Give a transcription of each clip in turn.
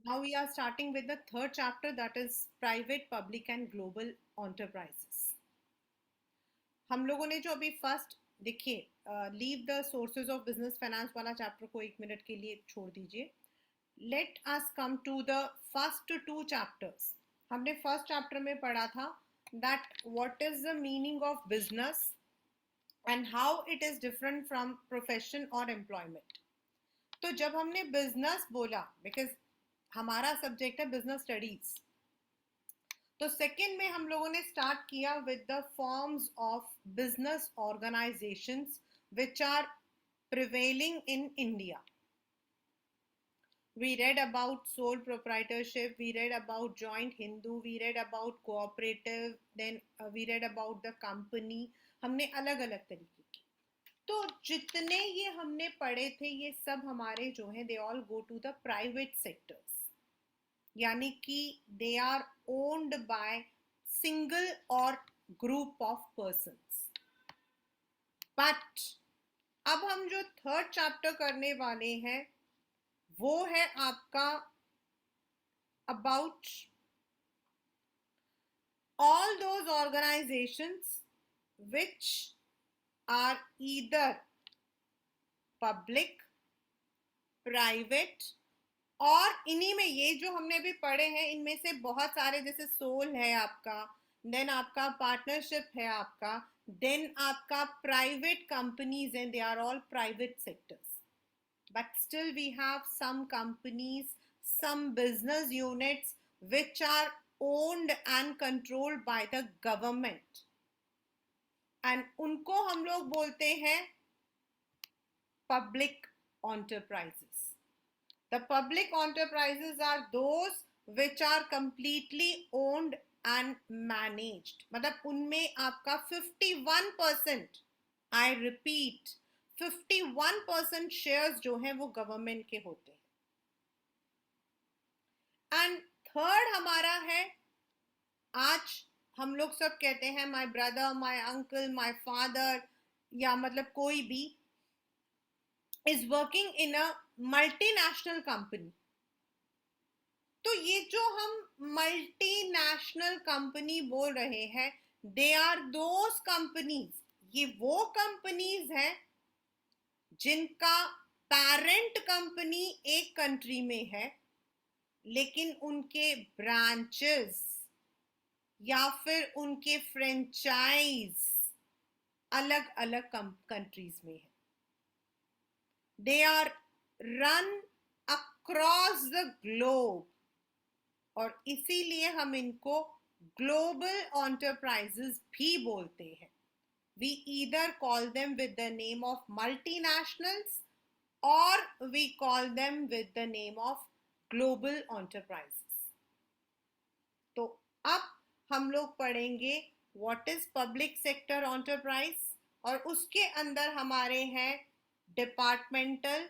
Now we are starting with the third chapter, that is private, public and global enterprises. हम लोगों ने जो अभी फर्स्ट देखिए leave the sources of business finance वाला chapter को 1 मिनट के लिए छोड़ दीजिए. Let us come to the first two chapters. हमने फर्स्ट चैप्टर में पढ़ा था that what is the meaning of business and how it is different from profession और एम्प्लॉयमेंट. तो जब हमने बिजनेस बोला, बिकॉज हमारा सब्जेक्ट है बिजनेस स्टडीज, तो सेकंड में हम लोगों ने स्टार्ट किया with the forms of business organisations which are prevailing in India. We read about sole proprietorship, we read about joint Hindu, we read about cooperative, then we read about the company. हमने अलग अलग तरीके की. तो जितने ये हमने पढ़े थे ये सब हमारे जो हैं they all go to the private sectors, यानी कि they are owned by single और ग्रुप ऑफ पर्संस. बट अब हम जो थर्ड चैप्टर करने वाले हैं वो है आपका about all those organizations which are either public, private और इन्हीं में ये जो हमने अभी पढ़े हैं इनमें से बहुत सारे, जैसे सोल है आपका, देन आपका पार्टनरशिप है आपका, देन आपका प्राइवेट कंपनीज हैं, they are all private sectors. But still we have some companies, some business units which are owned and controlled by the government, and उनको हम लोग बोलते हैं public enterprises. The public enterprises are those which are completely owned and managed. मतलब उनमें आपका 51%, I repeat, 51% shares जो हैं वो गवर्नमेंट के होते हैं. एंड थर्ड हमारा है, आज हम लोग सब कहते हैं my brother, my uncle, my father, या मतलब कोई भी is working in a multinational company. तो ये जो हम मल्टीनेशनल कंपनी बोल रहे हैं, दे आर दोज कंपनीज, ये वो कंपनीज हैं जिनका पेरेंट कंपनी एक कंट्री में है लेकिन उनके ब्रांचेस या फिर उनके फ्रेंचाइज अलग अलग कंट्रीज में है. They are run across the globe और इसीलिए हम इनको ग्लोबल एंटरप्राइजेस भी बोलते हैं. We either call them with the name of multinationals or we call them with the name of global enterprises. तो अब हम लोग पढ़ेंगे what is public sector enterprise और उसके अंदर हमारे हैं departmental,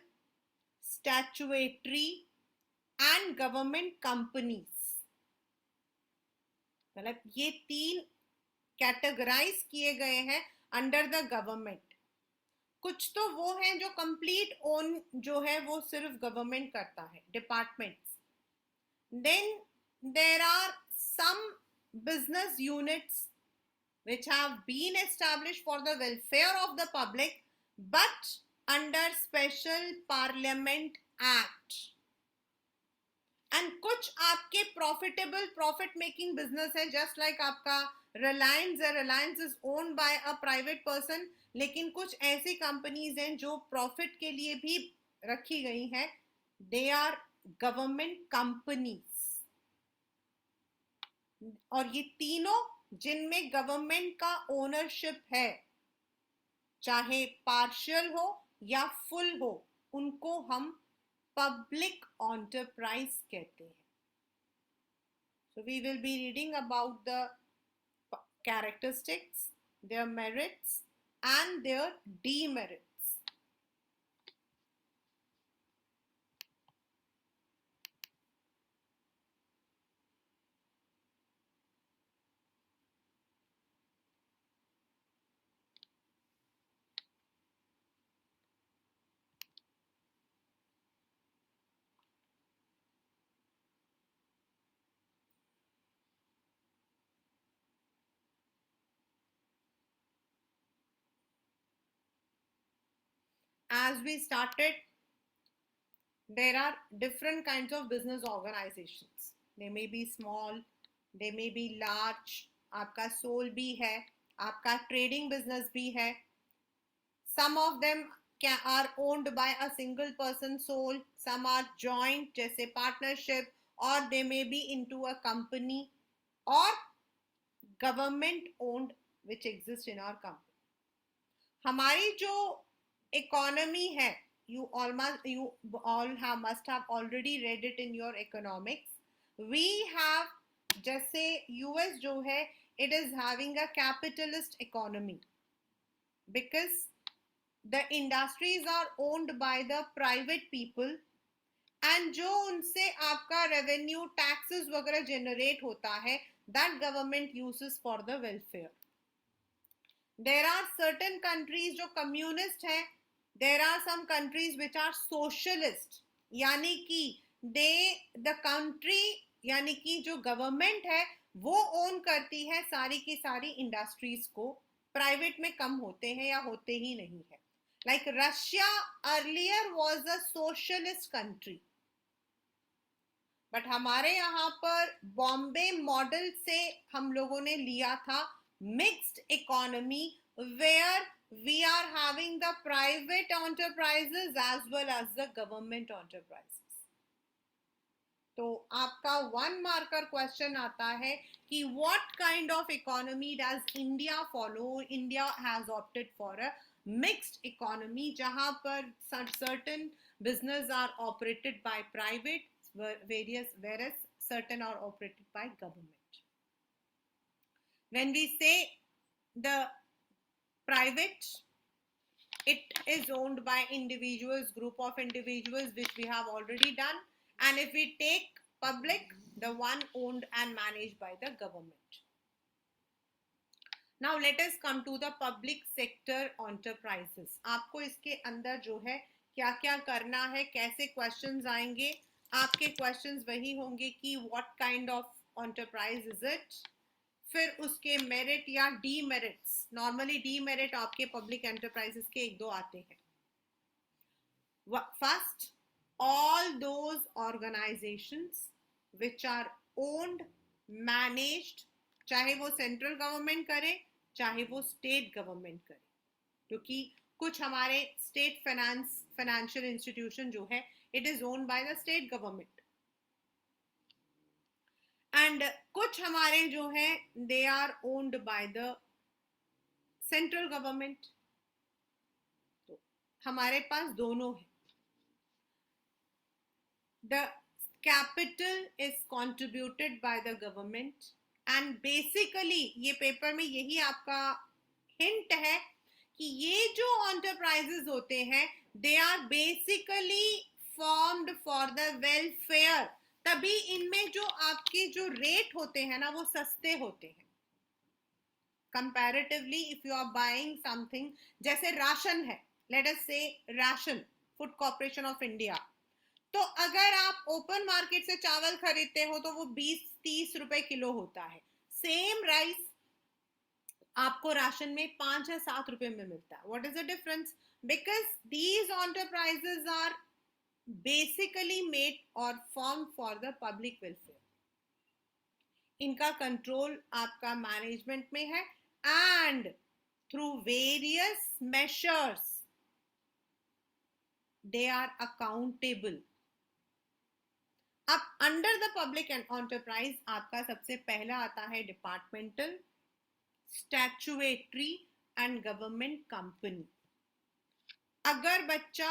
statutory and government companies. मतलब ये तीन कैटेगराइज किए गए हैं अंडर द गवर्नमेंट. कुछ तो वो हैं जो कंप्लीट ओन जो है वो सिर्फ गवर्नमेंट करता है, departments. Then there are some business units which have been established for the welfare of the public but under special parliament act. And कुछ आपके प्रॉफिटेबल प्रॉफिट मेकिंग बिजनेस है, जस्ट लाइक आपका रिलायंस है, Reliance is owned bye a private person. लेकिन कुछ ऐसी companies हैं जो प्रॉफिट के लिए भी रखी गई हैं, दे आर गवर्नमेंट कंपनीज. और ये तीनों जिनमें गवर्नमेंट का ओनरशिप है, चाहे पार्शियल हो या फुल हो, उनको हम पब्लिक एंटरप्राइज कहते हैं. So we will be reading about the characteristics, their merits and their demerits. as we started, there are different kinds of business organizations. They may be small, they may be large. आपका soul भी है, आपका trading business भी है. Some of them are owned by a single person soul, some are joint जैसे partnership, or they may be into a company or government owned which exists in our company. हमारी जो economy है, you all must have already read it in your economics. We have, जैसे US जो है, it is having a capitalist economy because the industries are owned by the private people and जो उनसे आपका revenue taxes वगैरह generate होता है, that government uses for the welfare. There are certain countries जो communist हैं, there are some countries which are socialist, यानी कि the country यानी कि जो government है वो own करती है सारी की सारी industries को, private में कम होते हैं या होते ही नहीं है. Like Russia earlier was a socialist country, but हमारे यहाँ पर बॉम्बे मॉडल से हम लोगों ने लिया था mixed economy where we are having the private enterprises as well as the government enterprises. तो आपका 1 marker question आता है कि what kind of economy does India follow? India has opted for a mixed economy जहां पर certain business are operated by private, whereas certain are operated by government. When we say the private, it is owned by individuals, group of individuals, which we have already done. And if we take public, the one owned and managed by the government. Now let us come to the public sector enterprises. आपको इसके अंदर जो है क्या क्या करना है, कैसे questions आएंगे. आपके questions वही होंगे कि what kind of enterprise is it, फिर उसके मेरिट या डीमेरिट्स. नॉर्मली डीमेरिट आपके पब्लिक एंटरप्राइजेस के 1-2 आते हैं. First, all those organizations which are owned, managed, चाहे वो सेंट्रल गवर्नमेंट करे चाहे वो स्टेट गवर्नमेंट करे, क्योंकि कुछ हमारे स्टेट फाइनेंशियल इंस्टीट्यूशन जो है it is owned by the state government, and कुछ हमारे जो है they are owned by the central government. तो हमारे पास दोनों है. The capital is contributed by the government and basically ये पेपर में यही आपका हिंट है कि ये जो enterprises होते हैं they are basically formed for the welfare. तभी इनमें जो आपके जो रेट होते हैं ना वो सस्ते होते हैं comparatively. If you are buying something जैसे राशन है, let us say ration, food corporation of India, तो अगर आप ओपन मार्केट से चावल खरीदते हो तो वो 20-30 रुपए किलो होता है. सेम राइस आपको राशन में 5 या 7 रुपए में मिलता है. What is the difference? Because these enterprises are basically made और form for the public welfare. इनका कंट्रोल आपका मैनेजमेंट में है and through various measures they are accountable. अब अंडर द पब्लिक एंटरप्राइज आपका सबसे पहला आता है departmental, statutory and government company. अगर बच्चा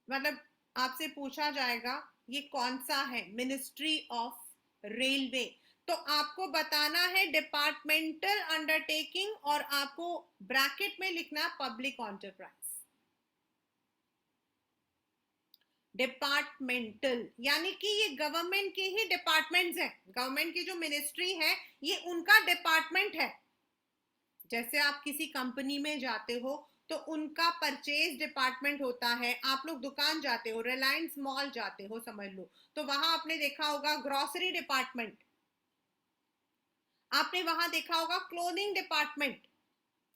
मतलब आपसे पूछा जाएगा ये कौन सा है, मिनिस्ट्री ऑफ रेलवे, तो आपको बताना है डिपार्टमेंटल अंडरटेकिंग और आपको ब्रैकेट में लिखना पब्लिक एंटरप्राइज. डिपार्टमेंटल यानी कि ये गवर्नमेंट के ही डिपार्टमेंट्स हैं. गवर्नमेंट की जो मिनिस्ट्री है ये उनका डिपार्टमेंट है. जैसे आप किसी कंपनी में जाते हो तो उनका परचेज डिपार्टमेंट होता है. आप लोग दुकान जाते हो, रिलायंस मॉल जाते हो समझ लो, तो वहां आपने देखा होगा ग्रोसरी डिपार्टमेंट, आपने वहां देखा होगा क्लोथिंग डिपार्टमेंट,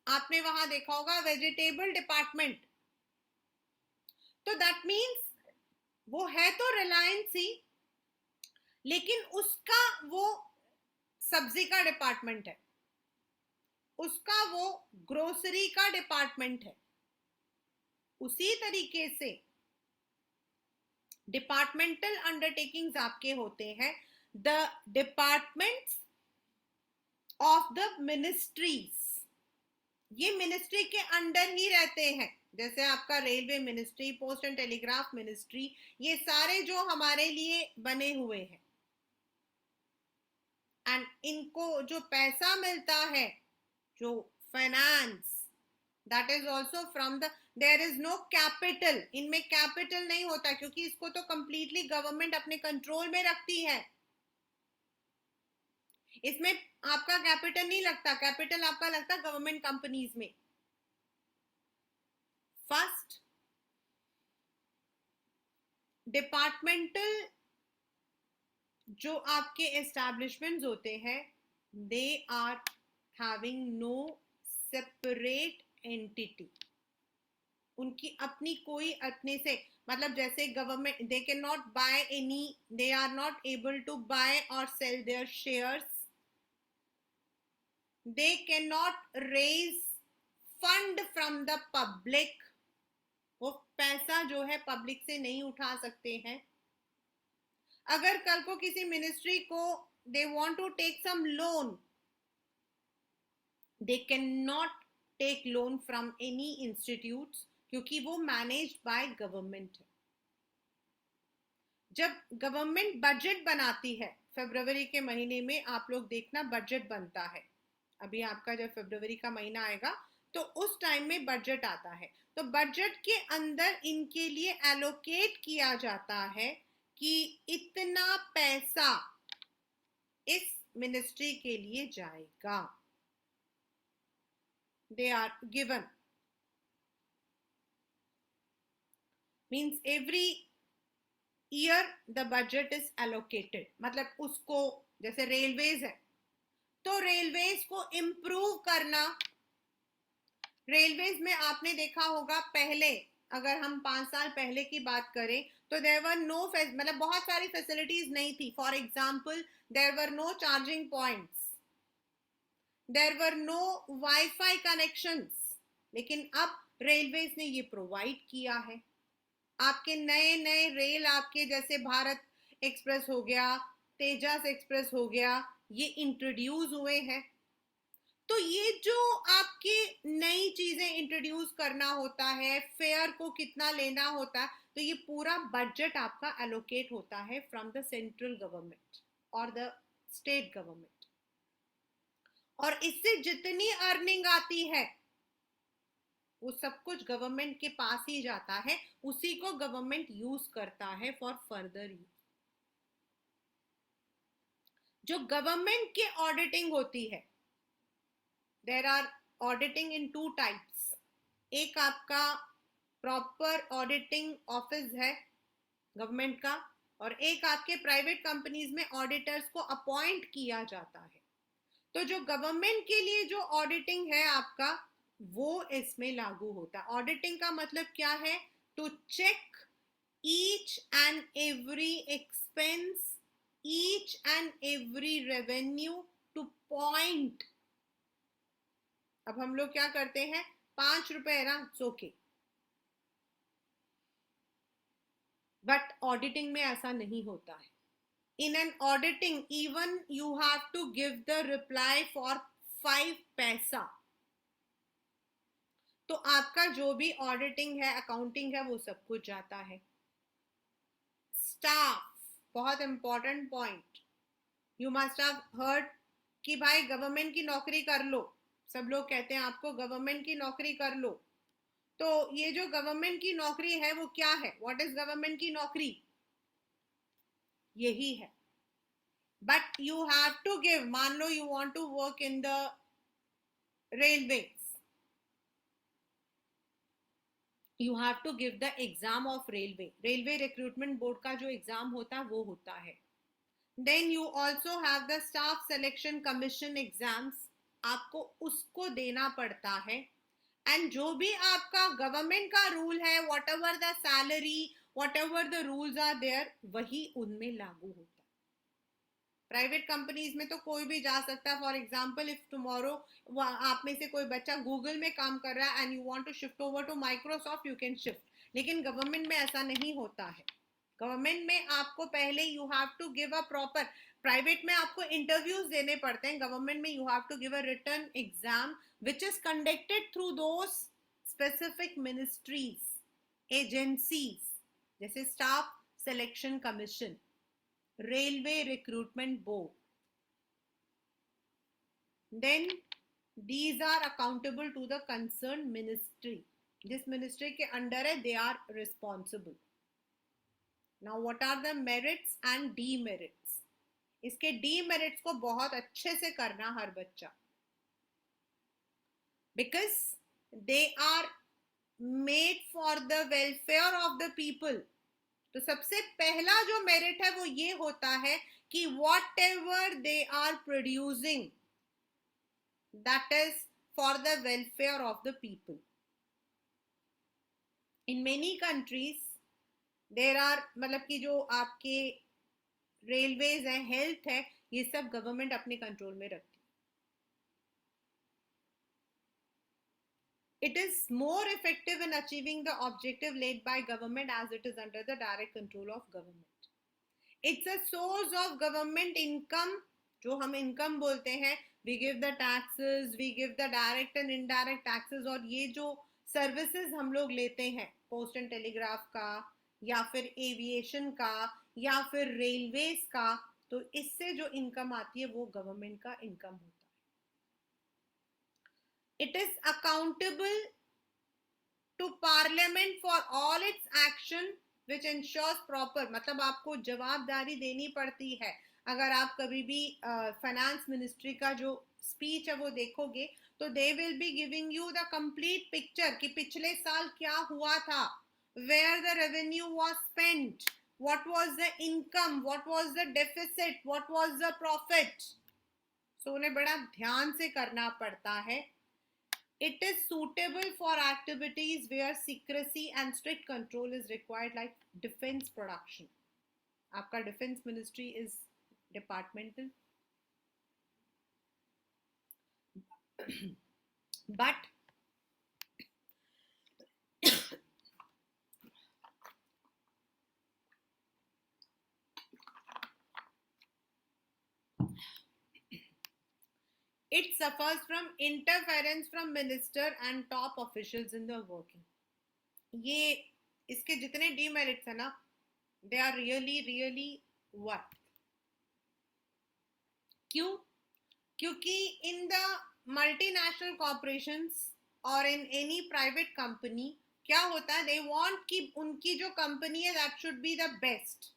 आपने वहां देखा होगा वेजिटेबल डिपार्टमेंट. तो दैट मीन्स वो है तो रिलायंस ही, लेकिन उसका वो सब्जी का डिपार्टमेंट है, उसका वो ग्रोसरी का डिपार्टमेंट है। उसी तरीके से डिपार्टमेंटल अंडरटेकिंग्स आपके होते हैं, the departments of the ministries, ये मिनिस्ट्री के अंडर ही रहते हैं। जैसे आपका railway ministry, post and telegraph ministry, ये सारे जो हमारे लिए बने हुए हैं, एंड इनको जो पैसा मिलता है, जो finance, that is also from the, there is no capital, इनमें कैपिटल नहीं होता, क्योंकि इसको तो कंप्लीटली गवर्नमेंट अपने कंट्रोल में रखती है। इसमें आपका कैपिटल नहीं लगता, कैपिटल आपका लगता गवर्नमेंट कंपनीज में। फर्स्ट, डिपार्टमेंटल जो आपके एस्टैब्लिशमेंट्स होते हैं, they are having no separate entity, उनकी अपनी कोई अपने से, मतलब जैसे government, they can not buy any, they are not able to buy और sell their shares, they can not raise fund from the public, वो पैसा जो है पब्लिक से नहीं उठा सकते हैं। अगर कल को किसी मिनिस्ट्री को they want to take some loan, they can not take loan from any institutes, क्योंकि वो मैनेज्ड बाय गवर्नमेंट है। जब गवर्नमेंट बजट बनाती है, फरवरी के महीने में आप लोग देखना बजट बनता है, अभी आपका जब फरवरी का महीना आएगा तो उस टाइम में बजट आता है, तो बजट के अंदर इनके लिए एलोकेट किया जाता है कि इतना पैसा इस मिनिस्ट्री के लिए जाएगा, they are given, means every year the budget is allocated. मतलब उसको, जैसे रेलवेज है तो रेलवेज को इंप्रूव करना, रेलवेज में आपने देखा होगा पहले, अगर हम 5 साल पहले की बात करें तो देयर वर नो, मतलब बहुत सारी फैसिलिटीज नहीं थी। For example, there were no charging points, there were no wifi connections, लेकिन अब रेलवेज ने ये प्रोवाइड किया है। आपके नए नए रेल, आपके जैसे भारत एक्सप्रेस हो गया, तेजस एक्सप्रेस हो गया, ये इंट्रोड्यूस हुए हैं। तो ये जो आपके नई चीजें इंट्रोड्यूस करना होता है, फेयर को कितना लेना होता है, तो ये पूरा बजट आपका एलोकेट होता है फ्रॉम द सेंट्रल गवर्नमेंट और द स्टेट गवर्नमेंट, और इससे जितनी अर्निंग आती है वो सब कुछ गवर्नमेंट के पास ही जाता है, उसी को गवर्नमेंट यूज करता है फॉर फर्दर यूज। जो गवर्नमेंट की ऑडिटिंग होती है, there are auditing in 2 types. एक आपका प्रॉपर ऑडिटिंग ऑफिस है गवर्नमेंट का, और एक आपके प्राइवेट कंपनीज में ऑडिटर्स को अपॉइंट किया जाता है। तो जो गवर्नमेंट के लिए जो ऑडिटिंग है आपका, वो इसमें लागू होता है। ऑडिटिंग का मतलब क्या है? To check each and every expense, each and every revenue, to point. अब हम लोग क्या करते हैं, 5 रुपए है ना, इट्स ओके, बट ऑडिटिंग में ऐसा नहीं होता है। In an auditing, even you have to give the reply for 5 पैसा। तो आपका जो भी ऑडिटिंग है, अकाउंटिंग है, वो सब कुछ जाता है। स्टाफ, बहुत important point, you must have heard कि भाई गवर्नमेंट की नौकरी कर लो, सब लोग कहते हैं आपको गवर्नमेंट की नौकरी कर लो। तो ये जो गवर्नमेंट की नौकरी है वो क्या है? व्हाट इज गवर्नमेंट की नौकरी? यही है। But you have to give, मान लो you want to work in the railways, you have to give the exam of railway, railway recruitment board का जो एग्जाम होता है वो होता है। Then you also have the staff selection commission exams, आपको उसको देना पड़ता है। एंड जो भी आपका गवर्नमेंट का रूल है, whatever the salary, whatever the rules are there, वही उनमें लागू होता है। प्राइवेट कंपनीज में तो कोई भी जा सकता है। फॉर एग्जाम्पल, इफ टुमारो आप में से कोई बच्चा गूगल में काम कर रहा है and you want to shift over to Microsoft, you can shift. लेकिन गवर्नमेंट में ऐसा नहीं होता है। गवर्नमेंट में आपको पहले you have to give a proper, private में आपको इंटरव्यूज देने पड़ते हैं, गवर्नमेंट में you have to give a written exam which is conducted through those specific ministries, agencies, जैसे staff selection commission, railway recruitment board. Then these are accountable to the concerned ministry. जिस ministry के under है, they are responsible. Now what are the merits and demerits? इसके demerits को बहुत अच्छे से करना हर बच्चा, because they are made for the welfare of the people. तो सबसे पहला जो मेरिट है वो ये होता है कि whatever they are producing, that is for the welfare of the people. In many countries there are, मतलब कि जो आपके रेलवेज है, हेल्थ है, ये सब गवर्नमेंट अपने कंट्रोल में रखती है. It is more effective in achieving the objective laid by government as it is under the direct control of government. It's a source of government income, जो हम income बोलते हैं. We give the taxes, we give the direct and indirect taxes, और ये जो services हम लोग लेते हैं, पोस्ट एंड टेलीग्राफ का, या फिर एविएशन का, या फिर रेलवेज का, तो इससे जो इनकम आती है वो गवर्नमेंट का इनकम होता है. It is accountable to parliament for all its action which ensures proper, मतलब आपको जवाबदारी देनी पड़ती है. अगर आप कभी भी फाइनेंस मिनिस्ट्री का जो स्पीच है वो देखोगे तो they will be giving you the complete picture कि पिछले साल क्या हुआ था, where the revenue was spent, what was the income, what was the deficit, what was the profit. So उन्हें बड़ा ध्यान से करना पड़ता है. It is suitable for activities where secrecy and strict control is required, like defense production. आपका defense ministry is departmental. But it suffers from interference from minister and top officials in the working. ये इसके जितने demerits है ना, they are really what? क्यों? क्योंकि in the multinational corporations or in any private company क्या होता है, they want कि उनकी जो कंपनी है that should be the best,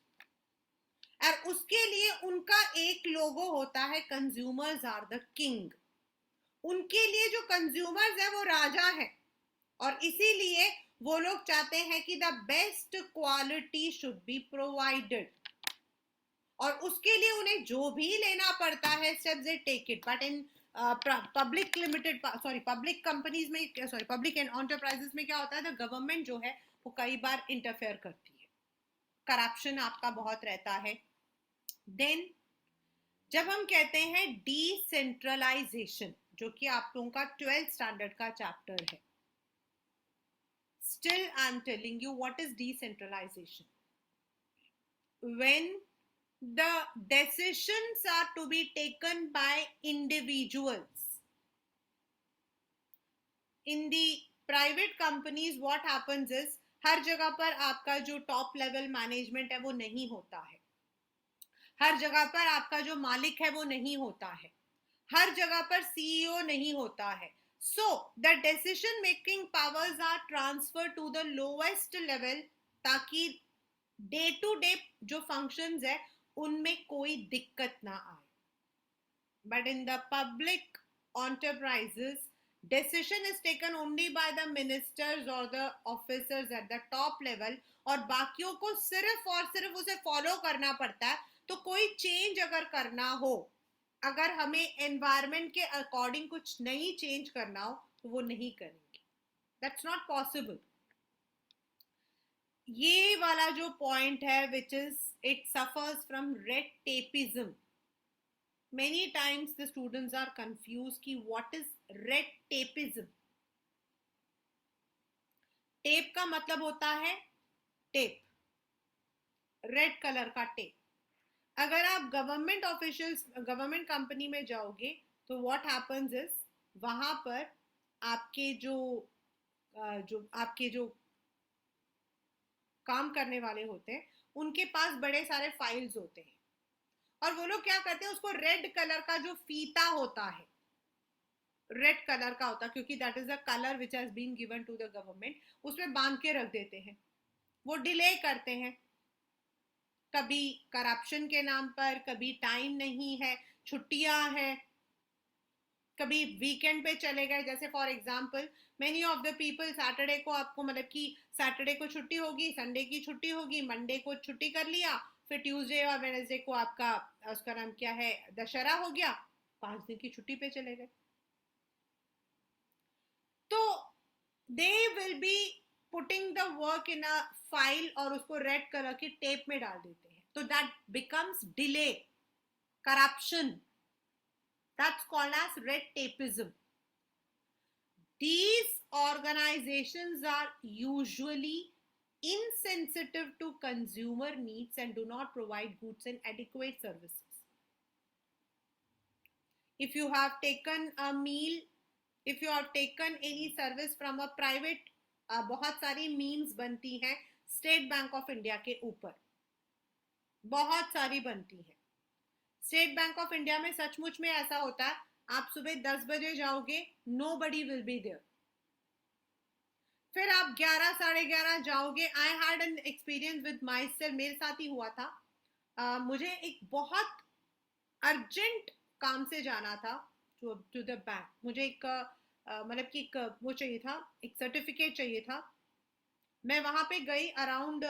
और उसके लिए उनका एक लोगो होता है, कंज्यूमर्स आर द किंग. उनके लिए जो कंज्यूमर्स है वो राजा है, और इसीलिए वो लोग चाहते हैं कि the best quality should be provided, और उसके लिए उन्हें जो भी लेना पड़ता है steps they take it. But in public limited, sorry public companies में, सॉरी पब्लिक एंड एंटरप्राइजेस में क्या होता है, द गवर्नमेंट जो है वो कई बार इंटरफेयर करती है, करप्शन आपका बहुत रहता है. देन जब हम कहते हैं डिसेंट्रलाइजेशन, जो कि आप लोगों का 12th स्टैंडर्ड का चैप्टर है, still I'm telling you what is decentralization. When the decisions are to be taken by individuals. In the private companies what happens is, हर जगह पर आपका जो टॉप लेवल मैनेजमेंट है वो नहीं होता है, हर जगह पर आपका जो मालिक है वो नहीं होता है, हर जगह पर सीईओ नहीं होता है. So the decision making powers are transferred to the lowest level, ताकि डे टू डे जो functions है उनमें कोई दिक्कत ना आए. But in the public enterprises, decision is taken only by the ministers or the officers at the top level, और बाकियों को सिर्फ और सिर्फ उसे फॉलो करना पड़ता है. तो कोई चेंज अगर करना हो, अगर हमें एनवायरनमेंट के अकॉर्डिंग कुछ नहीं चेंज करना हो, तो वो नहीं करेंगे. That's not possible. ये वाला जो पॉइंट है which is it suffers from red tapism. Many times the students are confused कि what is red tapeism. Tape का मतलब होता है टेप, रेड कलर का टेप. अगर आप गवर्नमेंट ऑफिशियल्स, गवर्नमेंट कंपनी में जाओगे तो व्हाट हैपेंस इज, वहां पर आपके जो काम करने वाले होते हैं उनके पास बड़े सारे फाइल्स होते हैं, और वो लोग क्या करते हैं, उसको रेड कलर का जो फीता होता है, रेड कलर का होता है, क्योंकि that is the colour which has been given to the government, उसमें बांध के रख देते हैं. वो डिले करते हैं, कभी करप्शन के नाम पर, कभी टाइम नहीं है, छुट्टियां हैं, कभी वीकेंड पे चले गए. जैसे for example many of the people Saturday को आपको मतलब कि सैटरडे को छुट्टी होगी, संडे की छुट्टी होगी, मंडे को छुट्टी कर लिया, फिर ट्यूसडे और वेडनेसडे को आपका उसका नाम क्या है, दशहरा हो गया, 5 दिन की छुट्टी पे चले गए. तो they will be putting the work in a file और उसको रेड कलर की टेप में डाल देते हैं. तो that becomes delay, corruption. That's called as red tapeism. These organizations are usually insensitive to consumer needs and do not provide goods and adequate services. If you have taken a meal, if you have taken any service from a private, बहुत सारी memes बनती हैं state bank of India के ऊपर, बहुत सारी बनती हैं. स्टेट बैंक ऑफ इंडिया में सचमुच में ऐसा होता है, आप सुबह 10 बजे जाओगे, nobody will be there. फिर आप 11 साढ़े 11 जाओगे. I had an experience with myself, मेरे साथ ही हुआ था. मुझे एक बहुत अर्जेंट काम से जाना था टू द बैंक. मुझे एक मतलब कि एक वो चाहिए था, एक सर्टिफिकेट चाहिए था. मैं वहां पे गई around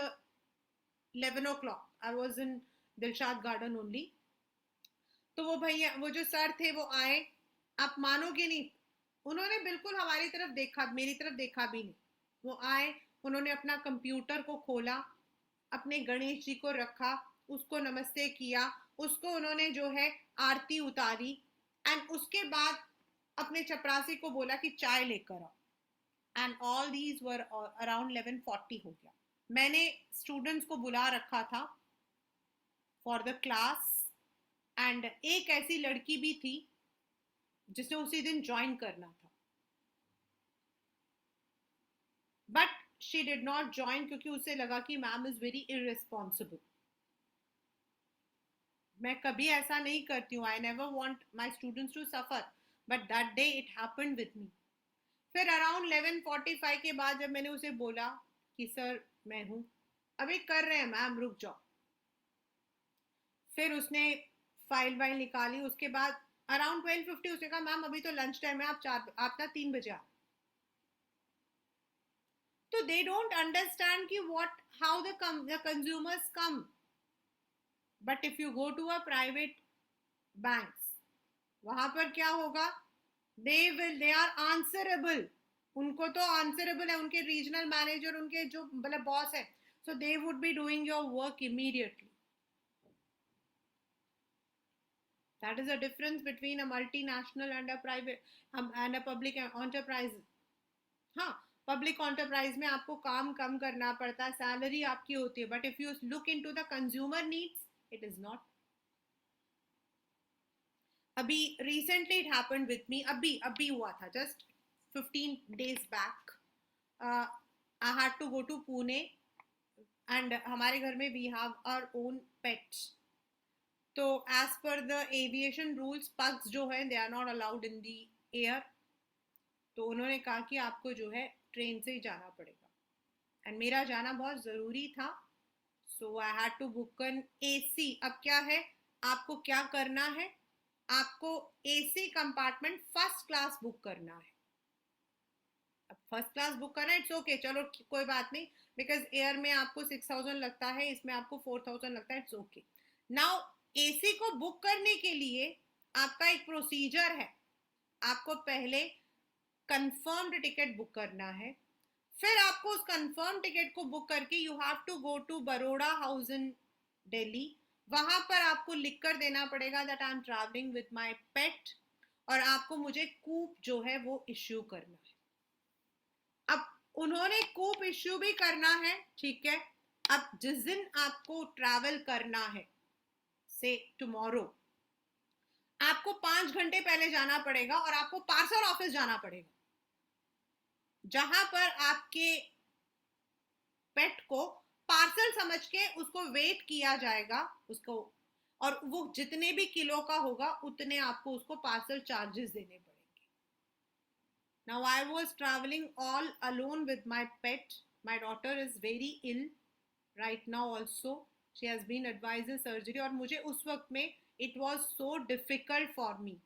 11 o'clock. I was in Dilshad garden only. तो वो भैया, वो जो सर थे वो आए, आप मानोगे नहीं, उन्होंने बिल्कुल हमारी तरफ देखा, मेरी तरफ देखा भी नहीं. वो आए, उन्होंने अपना कंप्यूटर को खोला, अपने गणेश जी को रखा, उसको नमस्ते किया, उसको उन्होंने जो है आरती उतारी, एंड उसके बाद अपने चपरासी को बोला कि चाय लेकर आओ. And all these were around 11:40 हो गया. मैंने स्टूडेंट्स को बुला रखा था फॉर द क्लास, एंड एक ऐसी लड़की भी थी जिसने उसी दिन ज्वाइन करना था, but she did not join क्योंकि उसे लगा कि मैम इज वेरी इररिस्पॉन्सिबल. मैं कभी ऐसा नहीं करती हूँ, I never want my students to suffer, but that day it happened with me. फिर अराउंड 11:45 के बाद जब मैंने उसे बोला कि सर मैं हूँ, अभी कर रहे हैं मैम, रुक जाओ. फिर उसने फाइल वाइल निकाली. उसके बाद अराउंड 12:50 उसने कहा मैम अभी तो लंच टाइम है, आप ना 3 बजे आओ. तो दे डोंट अंडरस्टैंड कि what how the consumers come. But if you go to a private banks, वहां पर क्या होगा, दे आर आंसरेबल. उनको तो आंसरेबल है, उनके रीजनल मैनेजर, उनके जो मतलब बॉस है, so they would be doing your work immediately. That is the difference between a multinational and a private and a public enterprise. हाँ, पब्लिक एंटरप्राइज में आपको काम कम करना पड़ता है, सैलरी आपकी होती है, but if you look into the consumer needs it is not. अभी recently it happened with me, अभी हुआ था, just 15 days back. I had to go to Pune, and हमारे घर में we have our own pets. तो as per the aviation rules, pugs जो है they are not allowed in the air. तो उन्होंने कहा कि आपको जो है ट्रेन से ही जाना पड़ेगा, एंड मेरा जाना बहुत ज़रूरी था. So I had to book an AC. अब क्या है, आपको क्या करना है, आपको AC compartment first class book करना है. अब फर्स्ट क्लास बुक करना है, इट्स ओके, चलो कोई बात नहीं, बिकॉज एयर में आपको 6,000 लगता है, इसमें आपको 4,000 लगता है, इट्स ओके. नाउ एसी को बुक करने के लिए आपका एक प्रोसीजर है. आपको पहले कंफर्म्ड टिकट बुक करना है। फिर आपको उस कंफर्म टिकट को बुक करके you have to go to Baroda house in Delhi. वहां पर आपको लिख कर देना पड़ेगा that I am travelling with my pet, और आपको मुझे कूप जो है वो इश्यू करना है। अब उन्होंने कूप इश्यू भी करना है, ठीक है। अब जिस दिन आपको ट्रैवल करना है, से टुमारो, आपको 5 घंटे पहले जाना पड़ेगा और आपको पार्सल ऑफिस जाना पड़ेगा, जहां पर आपके पेट को पार्सल समझ के उसको वेट किया जाएगा उसको, और वो जितने भी किलो का होगा उतने आपको उसको पार्सल चार्जेस देने पड़ेंगे। Now I was travelling all alone with my pet. My daughter is very ill right now also, she has been advised surgery, और मुझे उस वक्त में it was so difficult for me.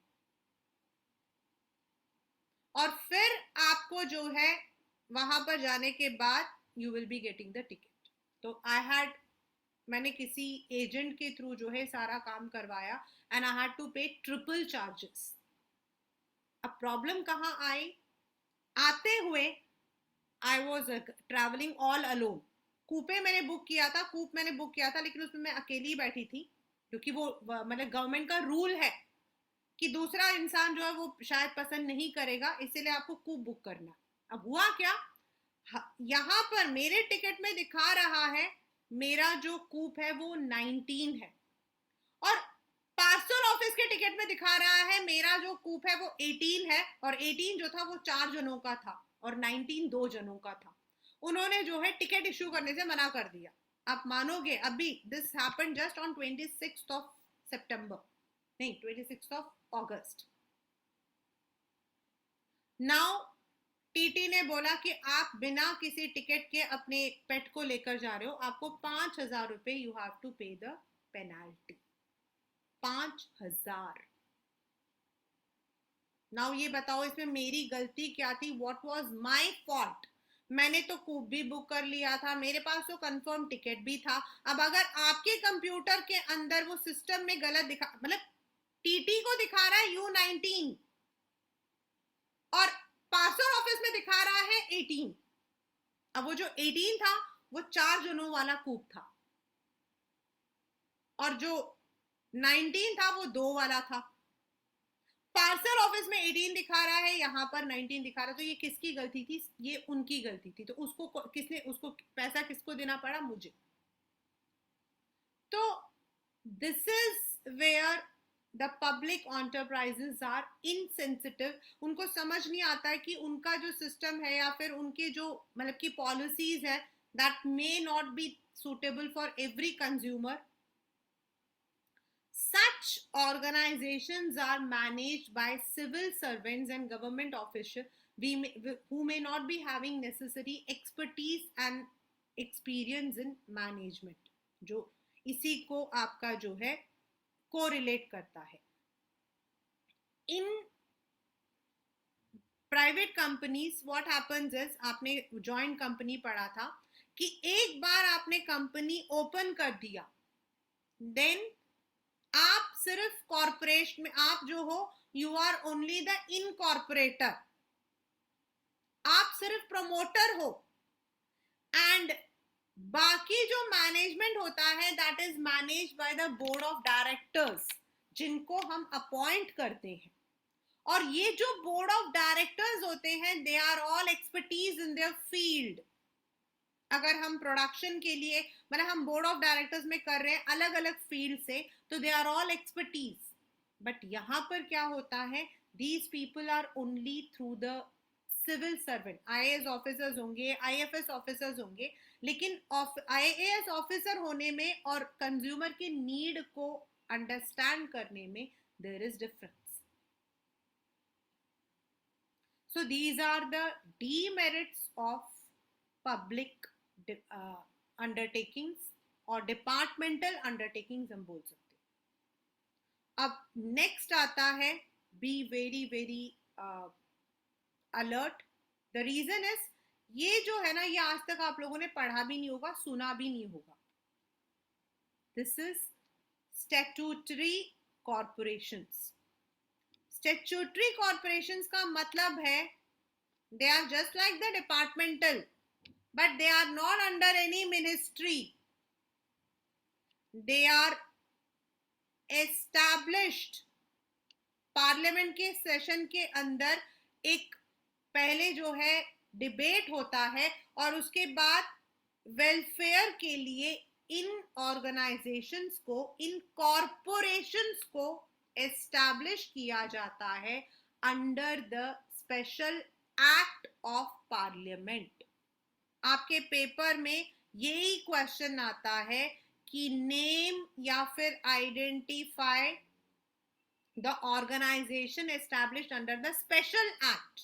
और फिर आपको जो है वहां पर जाने के बाद you will be getting the ticket. तो मैंने किसी एजेंट के थ्रू जो है सारा काम करवाया, and I had to pay triple charges. अब प्रॉब्लम कहाँ आई, आते हुए I was travelling all alone. Coupe मैंने बुक किया था, कूप मैंने बुक किया था, लेकिन उसमें मैं अकेली बैठी थी, क्योंकि वो मतलब गवर्नमेंट का रूल है कि दूसरा इंसान जो है वो शायद पसंद नहीं करेगा, इसीलिए आपको कूप बुक करना। अब हुआ क्या, यहाँ पर मेरे टिकट में दिखा रहा है मेरा जो कूप है वो 19 है, और पार्सल ऑफिस के टिकट में दिखा रहा है मेरा जो कूप है वो 18 है, और 18 जो था वो 4 जनों का था और 19 2 जनों का था। उन्होंने जो है टिकट इश्यू करने से मना कर दिया। आप मानोगे, अभी this happen just on 26 of सितंबर, नहीं 26 ऑफ अगस्त। नाउ टीटी ने बोला कि आप बिना किसी टिकट के अपने पेट को लेकर जा रहे हो, आपको 5,000 रुपए यू हैव टू पे द पेनाल्टी। 5,000। नाउ ये बताओ इसमें मेरी गलती क्या थी, व्हाट वाज माय फॉल्ट। मैंने तो कूप भी बुक कर लिया था, मेरे पास तो कंफर्म टिकट भी था। अब अगर आपके कंप्यूटर के अंदर वो सिस्टम में गलत दिखा, मतलब टीटी को दिखा रहा है U19 और पार्सल ऑफिस में दिखा रहा है 18, अब वो जो 18 था वो 4 जनों वाला कूप था, और जो 19 था वो 2 वाला था। पार्सल ऑफिस में 18 दिखा रहा है, यहाँ पर 19 दिखा रहा है, तो ये किसकी गलती थी, ये उनकी गलती थी। तो उसको पैसा किसको देना पड़ा, मुझे। तो this is where the public enterprises are insensitive. उनको समझ नहीं आता है कि उनका जो सिस्टम है या फिर उनके जो मतलब की पॉलिसीज है, that may not be suitable for every consumer. Such organizations are managed by civil servants and government officials who may not be having necessary expertise and experience in management, जो इसी को आपका जो है कोरिलेट करता है। In private companies what happens is, आपने joint company पढ़ा था कि एक बार आपने कंपनी ओपन कर दिया, देन आप सिर्फ कॉर्पोरेशन में, आप जो हो यू आर ओनली द इनकॉर्पोरेटर, आप सिर्फ प्रमोटर हो, एंड बाकी जो मैनेजमेंट होता है that is manage by the board of directors, जिनको हम अपॉइंट करते हैं। और ये जो बोर्ड ऑफ डायरेक्टर्स होते हैं, they are all expertise in their field. अगर हम प्रोडक्शन के लिए मतलब हम बोर्ड ऑफ डायरेक्टर्स में कर रहे हैं अलग अलग फील्ड से, तो they are all expertise. But यहां पर क्या होता है, these people are only through the civil servant. IAS officers होंगे, आईएफएस ऑफिसर्स होंगे, लेकिन आईएएस ऑफिसर होने में और कंज्यूमर की नीड को अंडरस्टैंड करने में there is difference. So these are the demerits of public undertakings और departmental undertakings हम बोल सकते हैं। अब नेक्स्ट आता है be very very alert. The reason is, ये जो है ना, ये आज तक आप लोगों ने पढ़ा भी नहीं होगा, सुना भी नहीं होगा। This is statutory corporations. Statutory corporations का मतलब है They are just like the departmental, but they are not under any ministry. They are established. Parliament के सेशन के अंदर एक पहले जो है डिबेट होता है और उसके बाद वेलफेयर के लिए इन ऑर्गेनाइजेशंस को, इन कॉरपोरेशंस को एस्टैब्लिश किया जाता है under the special act of parliament. आपके पेपर में यही क्वेश्चन आता है कि नेम या फिर identify the organisation established under the special act.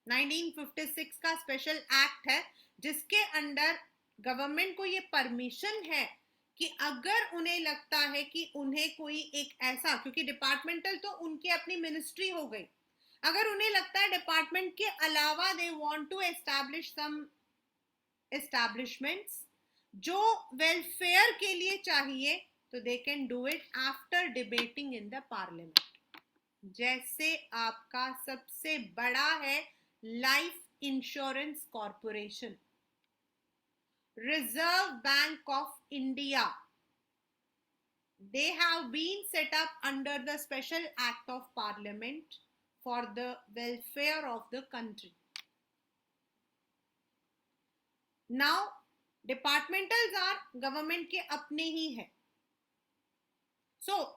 1956 का स्पेशल एक्ट है जिसके अंडर गवर्नमेंट को ये परमिशन है कि अगर उन्हें लगता है कि उन्हें कोई एक ऐसा, क्योंकि डिपार्टमेंटल तो उनकी अपनी मिनिस्ट्री हो गई, अगर उन्हें लगता है डिपार्टमेंट के अलावा they want to establish some establishments जो वेलफेयर के लिए चाहिए, तो they can do it after debating in the parliament. जैसे आपका सबसे बड़ा है life insurance corporation, reserve bank of India, they have been set up under the special act of parliament for the welfare of the country. Now departmentals are government के अपने ही है, so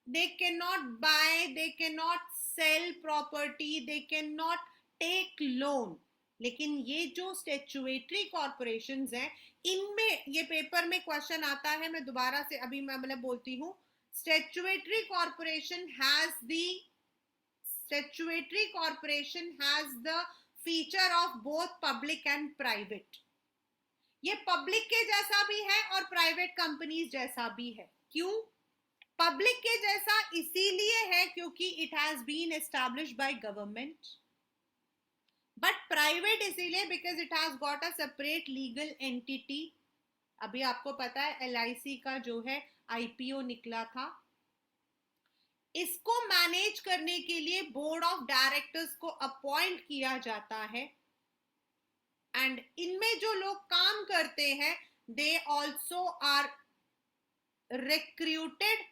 they cannot buy, they cannot sell property, they cannot take loan. लेकिन ये जो statutory corporations हैं, इनमें ये paper में क्वेश्चन आता है, मैं दोबारा से अभी मैं बोलती हूँ. Statutory corporation has the feature of both public and private. ये पब्लिक के जैसा भी है और प्राइवेट कंपनीज जैसा भी है. क्यों पब्लिक के जैसा? इसीलिए है क्योंकि it has been established by government. But private इसीलिए because it has got a separate legal entity. अभी आपको पता है LIC का जो है IPO निकला था, इसको मैनेज करने के लिए बोर्ड ऑफ डायरेक्टर्स को अपॉइंट किया जाता है एंड इनमें जो लोग काम करते हैं they also are recruited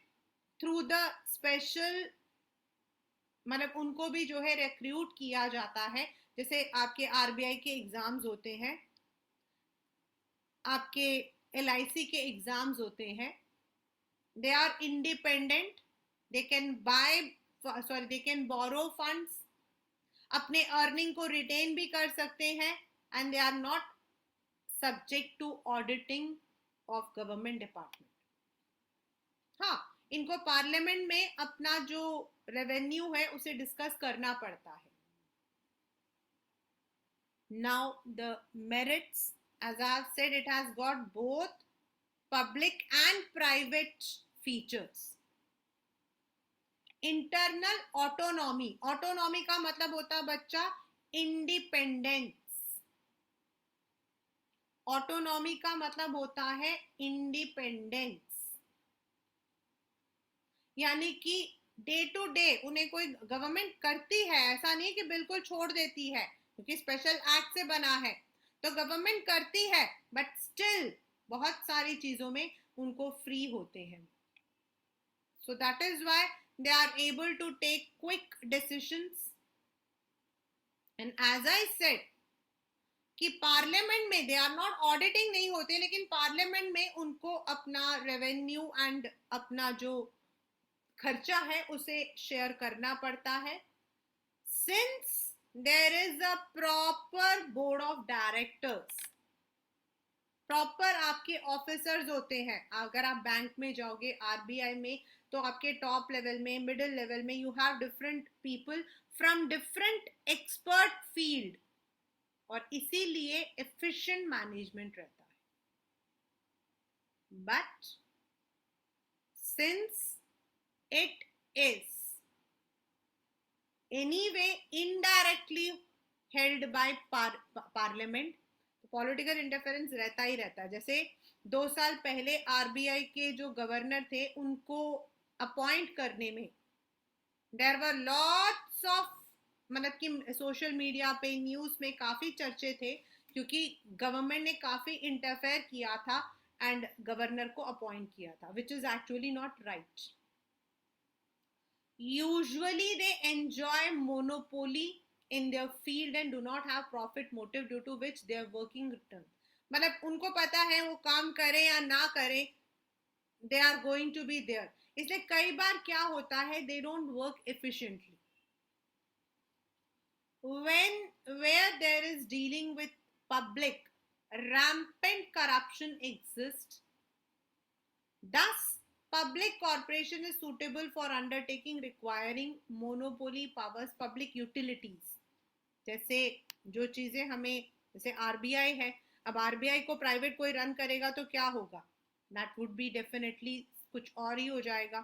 through the special, मतलब उनको भी जो है रिक्रूट किया जाता है. जैसे आपके RBI के एग्जाम्स होते हैं, आपके LIC के एग्जाम्स होते हैं, they are independent, they can borrow funds, अपने अर्निंग को रिटेन भी कर सकते हैं and they are not subject to auditing of government department. हाँ, इनको पार्लियामेंट में अपना जो रेवेन्यू है उसे डिस्कस करना पड़ता है. Now the merits, as I have said, it has got both public and private features. Internal autonomy, autonomy का मतलब होता है बच्चा इंडिपेंडेंस. ऑटोनॉमी का मतलब होता है इंडिपेंडेंस, यानी कि डे टू डे उन्हें कोई गवर्नमेंट करती है, ऐसा नहीं कि बिल्कुल छोड़ देती है, क्योंकि स्पेशल एक्ट से बना है तो गवर्नमेंट करती है, बट स्टिल बहुत सारी चीजों में उनको फ्री होते हैं. So that is why they are able to take quick decisions. And as I said कि पार्लियामेंट में दे आर नॉट ऑडिटिंग नहीं होते, लेकिन पार्लियामेंट में उनको अपना रेवेन्यू एंड अपना जो खर्चा है उसे शेयर करना पड़ता है. Since there is a proper board of directors, proper आपके ऑफिसर्स होते हैं. अगर आप बैंक में जाओगे RBI में तो आपके टॉप लेवल में, मिडिल लेवल में, you have different people from different expert field, और इसीलिए एफिशिएंट मैनेजमेंट रहता है. But since it is anyway indirectly held by parliament, तो पॉलिटिकल इंटरफेरेंस रहता ही रहता है. जैसे 2 साल पहले RBI के जो गवर्नर थे उनको अपॉइंट करने में देयर वर लॉट्स ऑफ मतलब कि सोशल मीडिया पे न्यूज़ में काफ़ी चर्चे थे, क्योंकि गवर्नमेंट ने काफ़ी इंटरफेयर किया था एंड गवर्नर को अपॉइंट किया था, which is actually not right. Usually they enjoy monopoly in their field and do not have profit motive, due to which they are working return. मतलब उनको पता है वो काम करें या ना करें, they are going to be there. इसलिए कई बार क्या होता है, they don't work efficiently. Where there is dealing with public, rampant corruption exists. Thus, public corporation is suitable for undertaking requiring monopoly powers, public utilities. जैसे जो चीजें हमें, जैसे आरबीआई है, अब आरबीआई को प्राइवेट कोई रन करेगा तो क्या होगा, दैट वुड बी डेफिनेटली कुछ और ही हो जाएगा.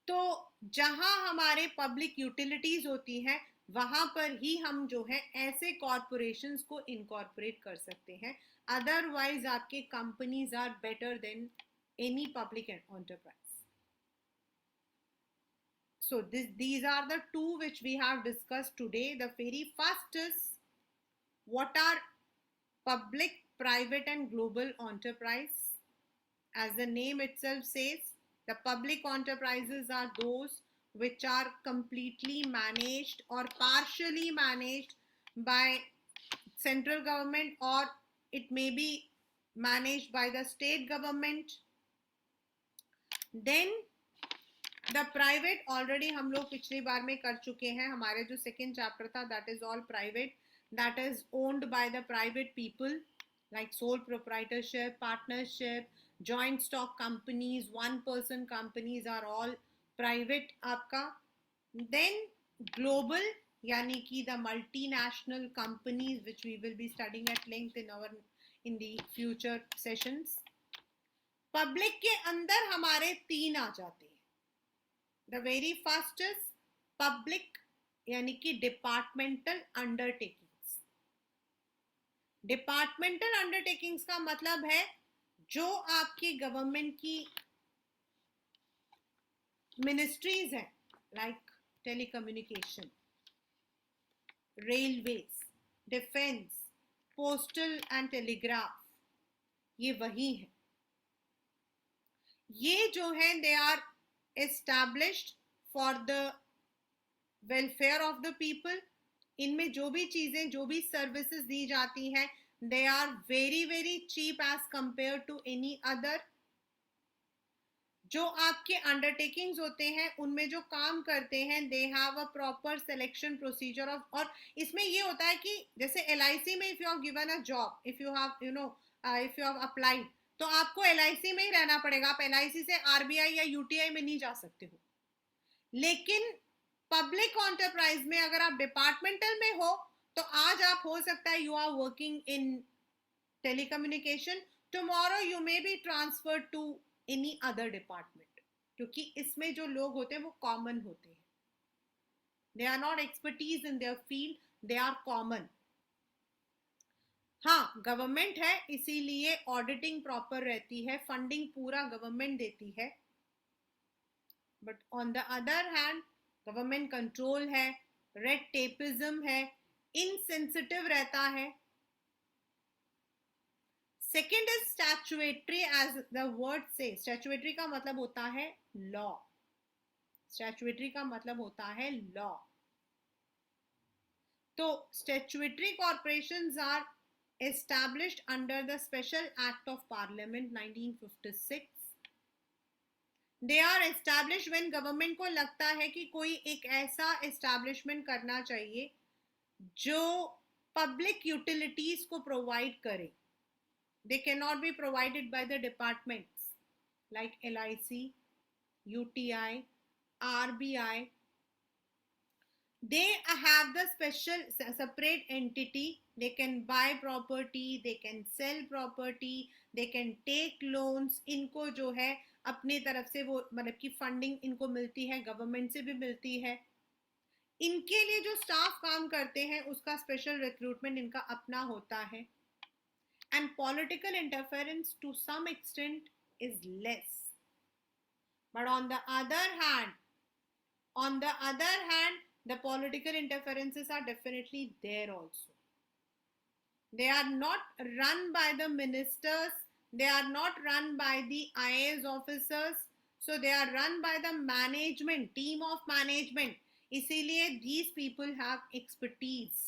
तो जहां हमारे पब्लिक यूटिलिटीज होती हैं, वहां पर ही हम जो है ऐसे कॉरपोरेशंस को इनकॉर्पोरेट कर सकते हैं. अदरवाइज आपके companies are better than any public enterprise. So these are the two which we have discussed today. The very first is, what are public, private and global enterprise? As the name itself says, the public enterprises are those which are completely managed or partially managed by central government, or it may be managed by the state government. Then the private already हम लोग पिछली बार में कर चुके हैं. हमारे जो second chapter था, that is all private, that is owned by the private people, like sole proprietorship, partnership, joint stock companies, one person companies are all private आपका. देन ग्लोबल, यानी कि the multinational companies which we will be studying at length in the future sessions. Public के अंदर हमारे तीन आ जाते हैं. The very first is public, यानी कि डिपार्टमेंटल अंडरटेकिंग्स. डिपार्टमेंटल अंडरटेकिंग्स का मतलब है जो आपकी गवर्नमेंट की मिनिस्ट्रीज हैं, like telecommunication, railways, defence, postal and telegraph, ये वही है. ये जो है they are established for the welfare of the people. इनमें जो भी चीजें, जो भी सर्विसेज दी जाती हैं, they are very very cheap as compared to any other. जो आपके अंडरटेकिंग्स होते हैं, उनमें जो काम करते हैं, they have a proper selection procedure of, और इसमें ये होता है कि जैसे LIC में if you are given a job, if you have if you have applied, तो आपको LIC में ही रहना पड़ेगा. आप LIC से RBI या UTI में नहीं जा सकते हो. लेकिन पब्लिक एंटरप्राइज में अगर आप डिपार्टमेंटल में हो, तो आज आप हो सकता है you are working in telecommunication, tomorrow you may be transferred to any other department, क्योंकि इसमें जो लोग होते हैं वो कॉमन होते हैं. They are not expertise in their field, they are common. हाँ, गवर्नमेंट है, इसीलिए ऑडिटिंग प्रॉपर रहती है, फंडिंग पूरा गवर्नमेंट देती है. But on the other hand government control है, रेड टेपिज्म है, इनसेंसिटिव रहता है. Second is statutory, as the word say. Statutory का मतलब होता है लॉ. स्टैच्यूटरी का मतलब होता है लॉ. तो statutory corporations are established under the Special Act of Parliament 1956. They are established when government को लगता है कि कोई एक ऐसा establishment करना चाहिए जो public utilities को provide करे. They cannot be provided by the departments like LIC, UTI, RBI. They have the special separate entity. They can buy property, they can sell property, they can take loans. इनको जो है अपने तरफ से वो मतलब कि फंडिंग इनको मिलती है, गवर्नमेंट से भी मिलती है. इनके लिए जो स्टाफ काम करते हैं उसका स्पेशल रिक्रूटमेंट इनका अपना होता है. And political interference to some extent is less. But on the other hand, The political interferences are definitely there also. They are not run by the ministers, they are not run by the IAS officers, so they are run by the management, team of management. इसीलिए these people have expertise.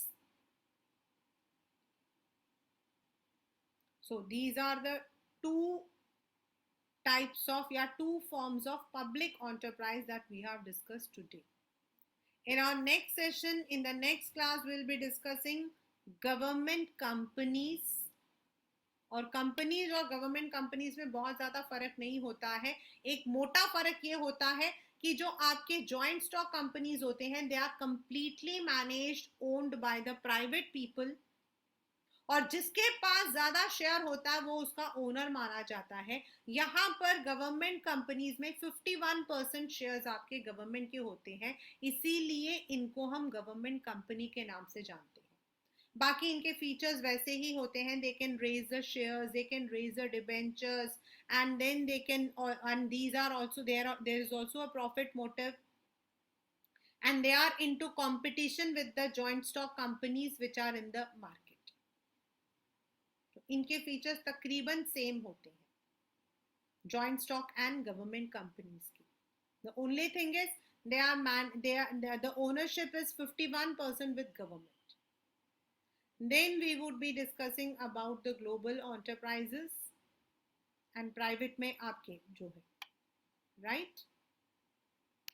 So these are the two types of, two forms of public enterprise that we have discussed today. In our next session, in the next class, we'll be discussing government companies. और companies और government companies में बहुत ज़्यादा फर्क नहीं होता है. एक मोटा फर्क ये होता है कि जो आपके जॉइंट स्टॉक कंपनीज होते हैं, they are completely managed, owned by the private people, और जिसके पास ज्यादा शेयर होता है वो उसका ओनर माना जाता है. यहाँ पर गवर्नमेंट कंपनीज में 51% शेयर्स आपके गवर्नमेंट के होते हैं, इसीलिए इनको हम गवर्नमेंट कंपनी के नाम से जानते हैं. बाकी इनके फीचर्स वैसे ही होते हैं. They can raise the shares, they can raise the debentures, and then they can, and these are also, there is also a profit motive, and they are into competition with the joint stock companies which are in the market. तो इनके features तकरीबन same होते हैं joint stock and government companies की. The only thing is the ownership is 51% with government. Then we would be discussing about the global enterprises and private में आपके जो है, right?